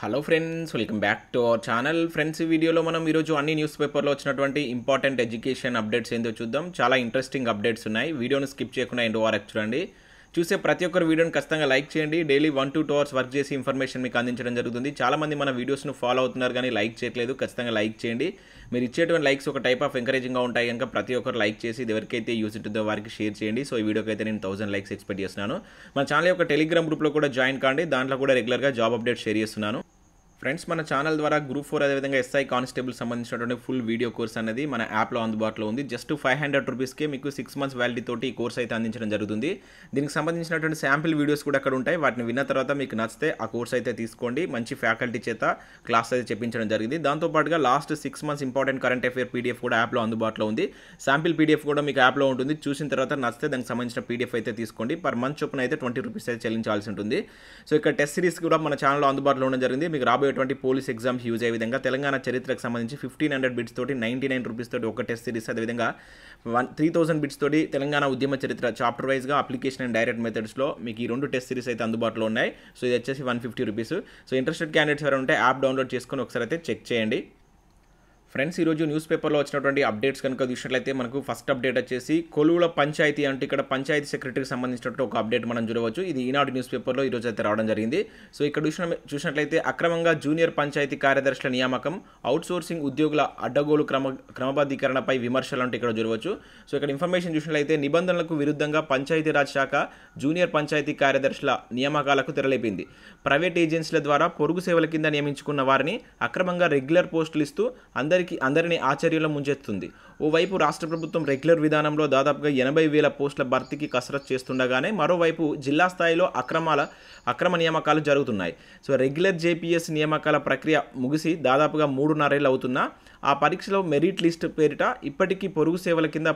Hello friends, welcome back to our channel. Friends, ఈ వీడియోలో మనం ఈరోజు అన్ని న్యూస్ పేపర్లో వచ్చినటువంటి ఇంపార్టెంట్ ఎడ్యుకేషన్ అప్డేట్స్ ఏందో చూద్దాం. చాలా ఇంట్రెస్టింగ్ అప్డేట్స్ ఉన్నాయి. వీడియోను స్కిప్ చేయకుండా ఎండ్ వరకు చూడండి. చూసే ప్రతి ఒక్కరు వీడియోని ఖచ్చితంగా లైక్ చేయండి. డైలీ 1 to 2 అవర్స్ వర్క్ చేసి ఇన్ఫర్మేషన్ మీకు అందించడం జరుగుతుంది. చాలామంది మన వీడియోస్ను ఫాలో అవుతున్నారు కానీ లైక్ చేయట్లేదు. ఖచ్చితంగా లైక్ చేయండి. మీరు ఇచ్చేటువంటి లైక్స్ ఒక టైప్ ఆఫ్ ఎంకరేజింగ్గా ఉంటాయి కనుక ప్రతి ఒక్కరు లైక్ చేసి ఇది ఎవరికైతే యూజ్ ఉంటుందో వారికి షేర్ చేయండి. సో ఈ వీడియోకి అయితే నేను 1000 లైక్స్ ఎక్స్పెక్ట్ చేస్తున్నాను. మన ఛానల్ యొక్క టెలిగ్రామ్ గ్రూప్లో కూడా జాయిన్ కాండి. దాంట్లో కూడా రెగ్యులర్గా జాబ్ అప్డేట్ షేర్ చేస్తున్నాను. ఫ్రెండ్స్, మన ఛానల్ ద్వారా గ్రూప్ 4 అదేవిధంగా ఎస్ఐ కానిస్టేబుల్ సంబంధించినటువంటి ఫుల్ వీడియో కోర్స్ అనేది మన యాప్లో అందుబాటులో ఉంది. జస్ట్ 500 రూపీస్కే మీకు 6 months వ్యాలిడిటీ తోటి ఈ కోర్స్ అయితే అందించడం జరుగుతుంది. దీనికి సంబంధించినటువంటి శాంపిల్ వీడియోస్ కూడా అక్కడ ఉంటాయి. వాటిని విన్న తర్వాత మీకు నచ్చితే ఆ కోర్స్ అయితే తీసుకోండి. మంచి ఫ్యాకల్టీ చేత క్లాస్ అయితే చెప్పించడం జరిగింది. దాంతోపాటుగా last 6 months important current affair PDF కూడా యాప్లో అందుబాటులో ఉంది. శాంపిల్ పీడిఎఫ్ కూడా మీకు యాప్లో ఉంటుంది. చూసిన తర్వాత నచ్చితే దానికి సంబంధించిన పీడిఎఫ్ అయితే తీసుకోండి. పర్ మంత్ చొప్పున అయితే 20 రూపీస్ అయితే చెల్లించాల్సి ఉంటుంది. సో ఇక్కడ టెస్ట్ సిరీస్ కూడా మన ఛానల్లో అందుబాటులో ఉండడం జరిగింది. మీకు రాబోయేటువంటి పోలీస్ ఎగ్జామ్స్ యూజ్ అయ్యే విధంగా తెలంగాణ చరిత్రకు సంబంధించి 1500 బిట్స్ తోటి 99 రూపీస్ తోటి ఒక టెస్ట్ సిరీస్, అదేవిధంగా 3000 బిట్స్ తోటి తెలంగాణ ఉద్యమ చరిత్ర చాప్టర్ వైజ్గా అప్లికేషన్ అండ్ డైరెక్ట్ మెథడ్స్లో మీకు ఈ 2 టెస్ట్ సిరీస్ అయితే అందుబాటులో ఉన్నాయి. సో ఇది వచ్చేసి 150 రూపీస్. సో ఇంట్రెస్టెడ్ క్యాండిడేట్స్ ఎవరైనా ఉంటే యాప్ డౌన్లోడ్ చేసుకొని ఒకసారి అయితే చెక్ చేయండి. ఫ్రెండ్స్, ఈరోజు న్యూస్ పేపర్లో వచ్చినటువంటి అప్డేట్స్ కనుక చూసినట్లయితే మనకు ఫస్ట్ అప్డేట్ వచ్చేసి కొలువుల పంచాయతీ అంటే ఇక్కడ పంచాయతీ సెక్రటరీకి సంబంధించినటువంటి ఒక అప్డేట్ మనం చూడవచ్చు. ఇది ఈనాడు న్యూస్ పేపర్లో ఈరోజు అయితే రావడం జరిగింది. సో ఇక్కడ చూసినట్లయితే అక్రమంగా జూనియర్ పంచాయతీ కార్యదర్శుల నియామకం, అవుట్సోర్సింగ్ ఉద్యోగుల అడ్డగోలు క్రమబద్ధీకరణపై విమర్శలు అంటే ఇక్కడ చూడవచ్చు. సో ఇక్కడ ఇన్ఫర్మేషన్ చూసినట్లయితే నిబంధనలకు విరుద్ధంగా పంచాయతీరాజ్ శాఖ జూనియర్ పంచాయతీ కార్యదర్శుల నియామకాలకు తెరలేపింది. ప్రైవేట్ ఏజెన్సీల ద్వారా పొరుగు సేవల కింద నియమించుకున్న వారిని అక్రమంగా రెగ్యులర్ పోస్టులు ఇస్తూ అందరినీ ఆశ్చర్యంలో ముంచెత్తుంది. ఓవైపు రాష్ట్ర ప్రభుత్వం రెగ్యులర్ విధానంలో దాదాపుగా 80,000 పోస్టుల భర్తీకి కసరత్తు చేస్తుండగానే మరోవైపు జిల్లా స్థాయిలో అక్రమ నియామకాలు జరుగుతున్నాయి. సో రెగ్యులర్ జేపీఎస్ నియామకాల ప్రక్రియ ముగిసి దాదాపుగా 3.5 ఏళ్ళు అవుతున్నా ఆ పరీక్షలో మెరిట్ లిస్ట్ పేరిట ఇప్పటికీ పొరుగు సేవల కింద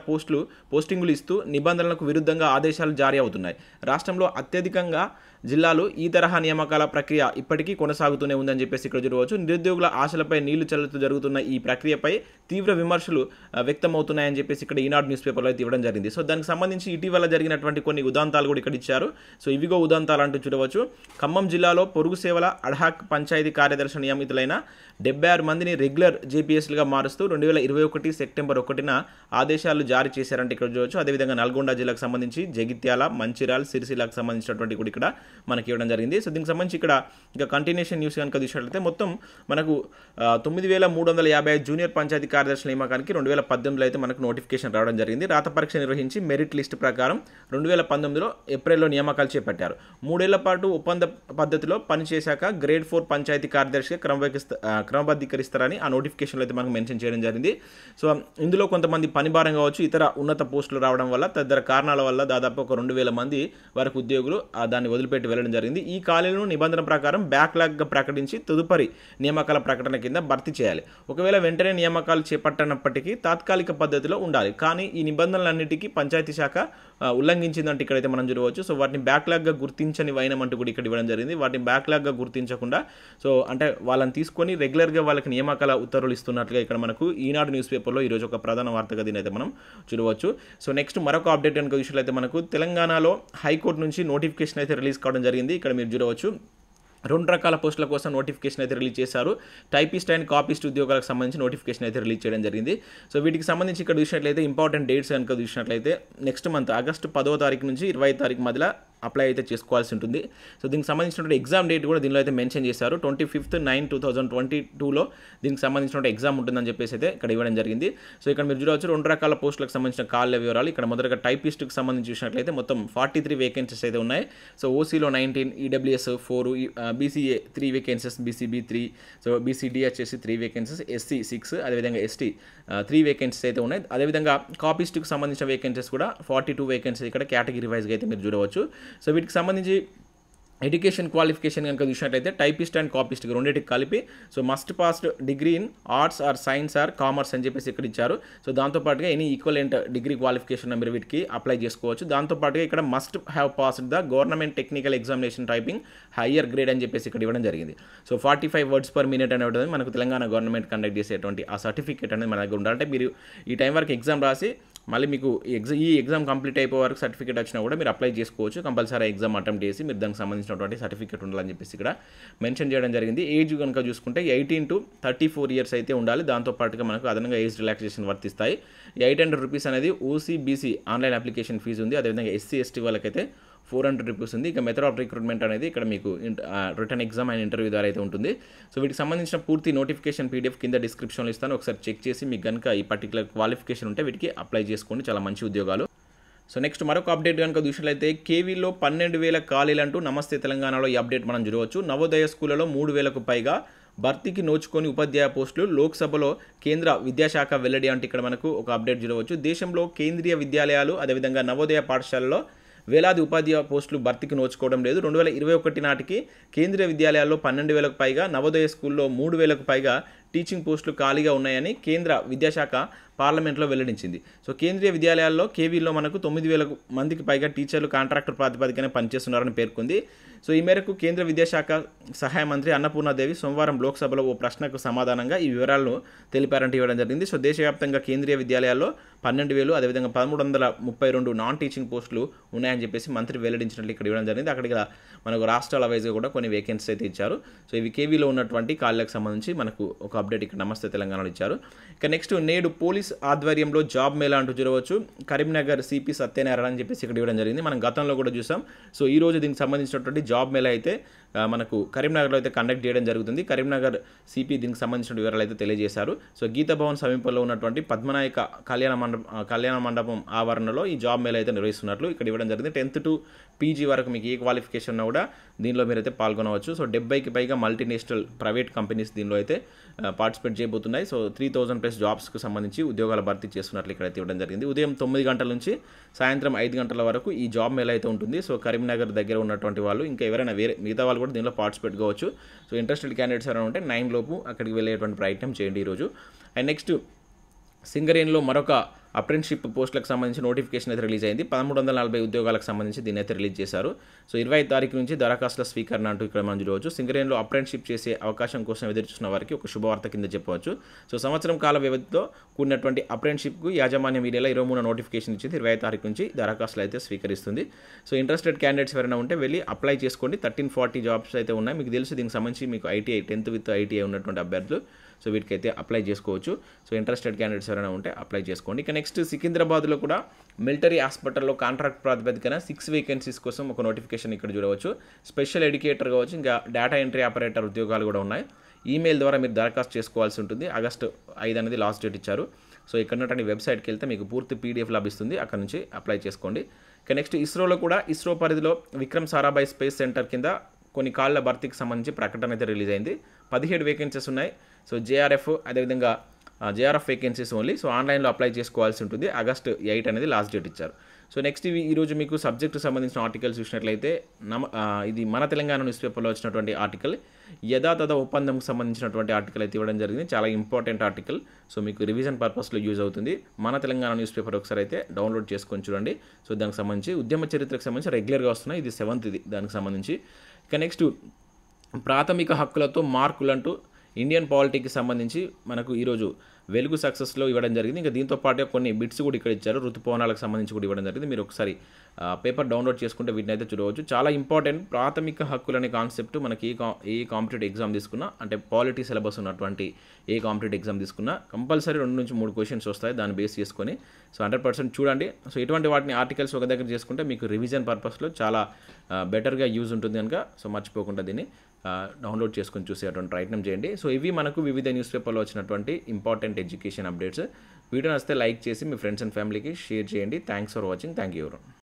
పోస్టింగులు ఇస్తూ నిబంధనలకు విరుద్ధంగా ఆదేశాలు జారీ అవుతున్నాయి. రాష్ట్రంలో అత్యధికంగా జిల్లాలు ఈ తరహా నియామకాల ప్రక్రియ ఇప్పటికీ కొనసాగుతూనే ఉందని చెప్పేసి ఇక్కడ చూడవచ్చు. నిరుద్యోగుల ఆశలపై నీళ్లు చల్లుతూ జరుగుతున్న ఈ ప్రక్రియపై తీవ్ర విమర్శలు వ్యక్తమవుతున్నాయని చెప్పేసి ఇక్కడ ఈనాడు న్యూస్ పేపర్లో అయితే ఇవ్వడం జరిగింది. సో దానికి సంబంధించి ఇటీవల జరిగినటువంటి కొన్ని ఉదాంతాలు కూడా ఇక్కడ ఇచ్చారు. సో ఇవిగో ఉదాంతాలు అంటూ చూడవచ్చు. ఖమ్మం జిల్లాలో పొరుగు సేవల అడ్హాక్ పంచాయతీ కార్యదర్శి నియమితులైన 76 మందిని రెగ్యులర్ జేపీఎస్లుగా మారుస్తూ 2021 సెప్టెంబర్ 1న ఆదేశాలు జారీ చేశారంటే ఇక్కడ చూడవచ్చు. అదేవిధంగా నల్గొండ జిల్లాకు సంబంధించి జగిత్యాల, మంచిర్యాల, సిరిసిల్లకు సంబంధించినటువంటి కూడా ఇక్కడ మనకి ఇవ్వడం జరిగింది. సో దీనికి సంబంధించి ఇక్కడ ఇంకా కంటిన్యూషన్ న్యూస్ కనుక చూసినట్లయితే మొత్తం మనకు 9,355 జూనియర్ పంచాయతీ కార్యదర్శుల నియామకానికి 2018లో అయితే మనకు నోటిఫికేషన్ రావడం జరిగింది. రాత పరీక్ష నిర్వహించి మెరిట్ లిస్ట్ ప్రకారం 2019లో ఏప్రిల్లో నియామకాలు చేపట్టారు. 3 ఏళ్ల పాటు ఒప్పంద పద్ధతిలో పనిచేశాక గ్రేడ్ 4 పంచాయతీ కార్యదర్శిగా క్రమబద్ధీకరిస్తారని ఆ నోటిఫికేషన్లో అయితే మనకు మెన్షన్ చేయడం జరిగింది. సో ఇందులో కొంతమంది పని భారం కావచ్చు, ఇతర ఉన్నత పోస్టులు రావడం వల్ల తదితర కారణాల వల్ల దాదాపు ఒక 2,000 మంది వరకు ఉద్యోగులు దాన్ని వదిలిపెట్టి వెళ్ళడం జరిగింది. ఈ ఖాళీలను నిబంధన ప్రకారం బ్యాక్లాగ్గా ప్రకటించి తదుపరి నియామకాల ప్రకటన కింద భర్తీ చేయాలి. ఒకవేళ వెంటనే నియామకాలు చేపట్టనప్పటికీ తాత్కాలిక పద్ధతిలో ఉండాలి. కానీ ఈ నిబంధనలన్నిటికీ పంచాయతీ శాఖ ఉల్లంఘించిందంటే ఇక్కడైతే మనం చూడవచ్చు. సో వాటిని బ్యాక్లాగ్గా గుర్తించని వైనమంటూ కూడా ఇక్కడ ఇవ్వడం జరిగింది. వాటిని బ్యాక్లాగ్గా గుర్తించకుండా సో అంటే వాళ్ళని తీసుకొని రెగ్యులర్గా వాళ్ళకి నియామకాల ఉత్తర్వులు ఇస్తున్నట్లుగా ఇక్కడ మనకు ఈనాడు న్యూస్ పేపర్లో ఈరోజు ఒక ప్రధాన వార్తగా దీని అయితే మనం చూడవచ్చు. సో నెక్స్ట్ మరొక అప్డేట్ కనుక చూసినట్లయితే మనకు తెలంగాణలో హైకోర్టు నుంచి నోటిఫికేషన్ అయితే రిలీజ్ కావడం జరిగింది. ఇక్కడ మీరు చూడవచ్చు 2 రకాల పోస్టుల కోసం నోటిఫికేషన్ అయితే రిలీజ్ చేశారు. టైపిస్ట్ అండ్ కాపిస్ట్ ఉద్యోగాలకు సంబంధించి నోటిఫికేషన్ అయితే రిలీజ్ చేయడం జరిగింది. సో వీటికి సంబంధించి ఇక్కడ చూసినట్లయితే ఇంపార్టెంట్ డేట్స్ కనుక చూసినట్లయితే నెక్స్ట్ మంత్ ఆగస్టు 10వ తారీఖు నుంచి 20వ తారీఖు మధ్యలో అప్లై అయితే చేసుకోవాల్సి ఉంటుంది. సో దీనికి సంబంధించినటువంటి ఎగ్జామ్ డేట్ కూడా దీనిలో అయితే మెన్షన్ చేశారు. 25/9/2022లో దీనికి సంబంధించిన ఎగ్జామ్ ఉంటుందని చెప్పేసి అయితే ఇక్కడ ఇవ్వడం జరిగింది. సో ఇక్కడ మీరు చూడవచ్చు 2 రకాల పోస్టులకు సంబంధించిన కాళ్ళ వివరాలు. ఇక్కడ మొదటగా టైపిస్ట్కి సంబంధించి చూసినట్లయితే మొత్తం 43 వేకెన్సీస్ అయితే ఉన్నాయి. సో ఓసీలో 19, EWS 4, BCA 3 vacancies, BCB 3, so BCD వచ్చేసి 3 వేకెన్సీస్, ఎస్సీ 6, అదేవిధంగా ఎస్టీ 3 వేకెన్సీస్ అయితే ఉన్నాయి. అదేవిధంగా కాపిస్ట్కి సంబంధించిన వేకెన్సీస్ కూడా 42 వేకెన్సీస్ ఇక్కడ కేటగిరీ వైజ్గా అయితే మీరు చూడవచ్చు. సో వీటికి సంబంధించి ఎడ్యుకేషన్ క్వాలిఫికేషన్ కనుక చూసినట్లయితే టైపిస్ట్ అండ్ కాపిస్ట్ రెండింటికి కలిపి so must passed degree in arts or science or commerce అని చెప్పేసి ఇక్కడ ఇచ్చారు. సో దాంతోపాటుగా ఎనీ ఈక్వలెంట్ డిగ్రీ క్వాలిఫికేషన్ మీరు వీటికి అప్లై చేసుకోవచ్చు. దాంతోపాటుగా ఇక్కడ must have passed the government technical examination typing higher grade అని చెప్పేసి ఇక్కడ ఇవ్వడం జరిగింది. సో 45 words per minute అనేది మనకు తెలంగాణ గవర్నమెంట్ కండక్ట్ చేసేటువంటి ఆ సర్టిఫికేట్ అనేది మన దగ్గర ఉండాలి. అంటే మీరు ఈ టైం వరకు ఎగ్జామ్ రాసి మళ్ళీ మీకు ఈ ఎగ్జామ్ కంప్లీట్ అయిపోయే వరకు సర్టిఫికేట్ వచ్చినా కూడా మీరు అప్లై చేసుకోవచ్చు. కంపల్సరీ ఎగ్జామ్ అటెంప్ట్ చేసి మీరు దానికి సంబంధించినటువంటి సర్టిఫికేట్ ఉండాలని చెప్పేసి ఇక్కడ మెన్షన్ చేయడం జరిగింది. ఏజ్ కనుక చూసుకుంటే 18 to 34 ఇయర్స్ అయితే ఉండాలి. దాంతోపాటుగా మనకు అదనంగా ఏజ్ రిలాక్సేషన్ వర్తిస్తాయి. ₹800 అనేది ఓసీబీసీ ఆన్లైన్ అప్లికేషన్ ఫీజు ఉంది. అదేవిధంగా ఎస్సీ ఎస్టీ వాళ్ళకైతే ₹400 ఉంది. ఇక మెథడ్ ఆఫ్ రిక్రూట్మెంట్ అనేది ఇక్కడ మీకు రిటర్న్ ఎగ్జామ్ అండ్ ఇంటర్వ్యూ ద్వారా అయితే ఉంటుంది. సో వీటికి సంబంధించిన పూర్తి నోటిఫికేషన్ పీడిఎఫ్ కింద డిస్క్రిప్షన్లో ఇస్తాను. ఒకసారి చెక్ చేసి మీకు కనుక ఈ పర్టికులర్ క్వాలిఫికేషన్ ఉంటే వీటికి అప్లై చేసుకోండి. చాలా మంచి ఉద్యోగాలు. సో నెక్స్ట్ మరొక అప్డేట్ కనుక చూసినట్లయితే కేవీలో 12,000 ఖాళీలంటూ నమస్తే తెలంగాణలో ఈ అప్డేట్ మనం చూడవచ్చు. నవోదయ స్కూళ్లలో 3,000కు పైగా భర్తీకి నోచుకొని ఉపాధ్యాయ పోస్టులు లోక్సభలో కేంద్ర విద్యాశాఖ వెల్లడి అంటే ఇక్కడ మనకు ఒక అప్డేట్ చూడవచ్చు. దేశంలో కేంద్రీయ విద్యాలయాలు అదేవిధంగా నవోదయ పాఠశాలలో వేలాది ఉపాధ్యాయ పోస్టులు భర్తీకి నోచుకోవడం లేదు. 2021 నాటికి కేంద్రీయ విద్యాలయాల్లో 12,000కు పైగా, నవోదయ స్కూల్లో 3,000కు పైగా టీచింగ్ పోస్టులు ఖాళీగా ఉన్నాయని కేంద్ర విద్యాశాఖ పార్లమెంట్లో వెల్లడించింది. సో కేంద్రీయ విద్యాలయాల్లో కేవీలో మనకు 9,000 మందికి పైగా టీచర్లు కాంట్రాక్టర్ ప్రాతిపదికన పనిచేస్తున్నారని పేర్కొంది. సో ఈ మేరకు కేంద్ర విద్యాశాఖ సహాయ మంత్రి అన్నపూర్ణాదేవి సోమవారం లోక్సభలో ఓ ప్రశ్నకు సమాధానంగా ఈ వివరాలను తెలిపారంటే ఇవ్వడం జరిగింది. సో దేశవ్యాప్తంగా కేంద్రీయ విద్యాలయాల్లో 12,000 అదేవిధంగా 1,332 నాన్ టీచింగ్ పోస్టులు ఉన్నాయని చెప్పేసి మంత్రి వెల్లడించినట్లు ఇక్కడ ఇవ్వడం జరిగింది. అక్కడికి మనకు రాష్ట్రాల వైజ్గా కూడా కొన్ని వేకెన్సీస్ అయితే ఇచ్చారు. సో ఇవి కేవీలో ఉన్నటువంటి ఖాళీలకు సంబంధించి మనకు ఒక అప్డేట్ ఇక్కడ నమస్తే తెలంగాణలో ఇచ్చారు. ఇక నెక్స్ట్ నేడు పోలీస్ ఆధ్వర్యంలో జాబ్ మేళా అంటూ చూడవచ్చు. కరీంనగర్ సిపి సత్యనారాయణ అని చెప్పేసి ఇక్కడ ఇవ్వడం జరిగింది. మనం గతంలో కూడా చూసాం. సో ఈ రోజు దీనికి సంబంధించినటువంటి జాబ్ మేళా అయితే మనకు కరీంనగర్లో అయితే కండక్ట్ చేయడం జరుగుతుంది. కరీంనగర్ సిపి దీనికి సంబంధించిన వివరాలు అయితే తెలియజేశారు. సో గీతా భవన్ సమీపంలో ఉన్నటువంటి పద్మనాయక కళ్యాణ మండపం ఆవరణలో ఈ జాబ్ మేళా అయితే నిర్వహిస్తున్నట్లు ఇక్కడ ఇవ్వడం జరిగింది. 10th to PG వరకు మీకు ఏ క్వాలిఫికేషన్ ఉన్నా కూడా దీనిలో మీరు అయితే పాల్గొనవచ్చు. సో 70కి పైగా మల్టీనేషనల్ ప్రైవేట్ కంపెనీస్ దీనిలో అయితే పార్టిసిపేట్ చేయబోతున్నాయి. సో 3,000+ జాబ్స్కి సంబంధించి ఉద్యోగాల భర్తీ చేస్తున్నట్లు ఇక్కడైతే ఇవ్వడం జరిగింది. ఉదయం 9 గంటల నుంచి సాయంత్రం 5 గంటల వరకు ఈ జాబ్ మేళా అయితే ఉంటుంది. సో కరీంనగర్ దగ్గర ఉన్నటువంటి వాళ్ళు ఇంకా ఎవరైనా మిగతా వాళ్ళు కూడా దీనిలో పార్టిసిపేట్ కావచ్చు. సో ఇంట్రెస్టెడ్ క్యాండిడేట్స్ ఎవరైనా ఉంటే 9 లోపు అక్కడికి వెళ్ళేటువంటి ప్రయత్నం చేయండి ఈరోజు. అండ్ నెక్స్ట్ సింగరేణిలో మరొక అప్రెంటిస్షిప్ పోస్టులకు సంబంధించి నోటిఫికేషన్ అయితే రిలీజ్ అయింది. 1,340 ఉద్యోగాలకు సంబంధించి దీన్ని అయితే రిలీజ్ చేశారు. సో 25 తారీఖు నుంచి దరఖాస్తుల స్వీకరణ అంటూ ఇక్కడ మనం చూడవచ్చు. సింగరేణిలో అప్రెంటిస్షిప్ చేసే అవకాశం కోసం ఎదురుచూస్తున్న వారికి ఒక శుభవార్త కింద చెప్పవచ్చు. సో సంవత్సరం కాల వ్యవధితో కూడినటువంటి అప్రెంటిస్షిప్కు యాజమాన్యం ఈ నెల 23 నోటిఫికేషన్ ఇచ్చింది. 25 తారీఖు నుంచి దరఖాస్తులు అయితే స్వీకరిస్తుంది. సో ఇంట్రెస్టెడ్ క్యాండిడేట్స్ ఎవరైనా ఉంటే వెళ్ళి అప్లై చేసుకోండి. 1340 జాబ్స్ అయితే ఉన్నాయి. మీకు తెలుసు దీనికి సంబంధించి మీకు ITI 10th with ITI ఉన్నటువంటి అభ్యర్థులు సో వీటికైతే అప్లై చేసుకోవచ్చు. సో ఇంట్రెస్టెడ్ క్యాండిడేట్స్ ఎవరైనా ఉంటే అప్లై చేసుకోండి. ఇక నెక్స్ట్ సికింద్రాబాద్లో కూడా మిలిటరీ హాస్పిటల్లో కాంట్రాక్ట్ ప్రాతిపదికన 6 వేకెన్సీస్ కోసం ఒక నోటిఫికేషన్ ఇక్కడ చూడవచ్చు. స్పెషల్ ఎడ్యుకేటర్ కావచ్చు, ఇంకా డేటా ఎంట్రీ ఆపరేటర్ ఉద్యోగాలు కూడా ఉన్నాయి. ఈమెయిల్ ద్వారా మీరు దరఖాస్తు చేసుకోవాల్సి ఉంటుంది. ఆగస్టు 5 అనేది లాస్ట్ డేట్ ఇచ్చారు. సో ఇక్కడ ఉన్నటువంటి వెబ్సైట్కి వెళ్తే మీకు పూర్తి PDF లభిస్తుంది. అక్కడ నుంచి అప్లై చేసుకోండి. ఇక నెక్స్ట్ ఇస్రోలో కూడా ఇస్రో పరిధిలో విక్రమ్ సారాభాయ్ స్పేస్ సెంటర్ కింద కొన్ని ఖాళీల భర్తీకి సంబంధించి ప్రకటన అయితే రిలీజ్ అయింది. 17 వేకెన్సీస్ ఉన్నాయి. సో JRF అదేవిధంగా JRF వేకెన్సీస్ ఓన్లీ. సో ఆన్లైన్లో అప్లై చేసుకోవాల్సి ఉంటుంది. ఆగస్ట్ 8 అనేది లాస్ట్ డేట్ ఇచ్చారు. సో నెక్స్ట్ ఈరోజు మీకు సబ్జెక్టు సంబంధించిన ఆర్టికల్స్ చూసినట్లయితే ఇది మన తెలంగాణ న్యూస్ పేపర్లో వచ్చినటువంటి ఆర్టికల్ యథాతథ ఒప్పందంకు సంబంధించినటువంటి ఆర్టికల్ అయితే ఇవ్వడం జరిగింది. చాలా ఇంపార్టెంట్ ఆర్టికల్. సో మీకు రివిజన్ పర్పస్లో యూజ్ అవుతుంది. మన తెలంగాణ న్యూస్ పేపర్ ఒకసారి అయితే డౌన్లోడ్ చేసుకొని చూడండి. సో దానికి సంబంధించి ఉద్యమ చరిత్రకు సంబంధించి రెగ్యులర్గా వస్తున్నాయి. ఇది 7th ఇది దానికి సంబంధించి. ఇక నెక్స్ట్ ప్రాథమిక హక్కులతో మార్కులంటూ ఇండియన్ పాలిటీకి సంబంధించి మనకు ఈరోజు వెలుగు సక్సెస్లో ఇవ్వడం జరిగింది. ఇంకా దీంతో పాటుగా కొన్ని బిట్స్ కూడా ఇక్కడ ఇచ్చారు. ఋతుపవనాలకు సంబంధించి కూడా ఇవ్వడం జరిగింది. మీరు ఒకసారి పేపర్ డౌన్లోడ్ చేసుకుంటే వీటిని అయితే చూడవచ్చు. చాలా ఇంపార్టెంట్ ప్రాథమిక హక్కులు అనే కాన్సెప్ట్ మనకి ఏ కాంపిటేటివ్ ఎగ్జామ్ తీసుకున్నా, అంటే పాలిటీ సిలబస్ ఉన్నటువంటి ఏ కాంపిటేటివ్ ఎగ్జామ్ తీసుకున్నా కంపల్సరీ 2 నుంచి 3 క్వశ్చన్స్ వస్తాయి దాన్ని బేస్ చేసుకొని. సో 100% చూడండి. సో ఇటువంటి వాటిని ఆర్టికల్స్ ఒక దగ్గర చేసుకుంటే మీకు రివిజన్ పర్పస్లో చాలా బెటర్గా యూజ్ ఉంటుంది కనుక సో మర్చిపోకుండా దీన్ని డౌన్లోడ్ చేసుకొని చూసేటువంటి ప్రయత్నం చేయండి. సో ఇవి మనకు వివిధ న్యూస్ పేపర్లో వచ్చినటువంటి ఇంపార్టెంట్ ఎడ్యుకేషన్ అప్డేట్స్. వీడియో నచ్చితే లైక్ చేసి మీ ఫ్రెండ్స్ అండ్ ఫ్యామిలీకి షేర్ చేయండి. Thanks for watching. Thank you.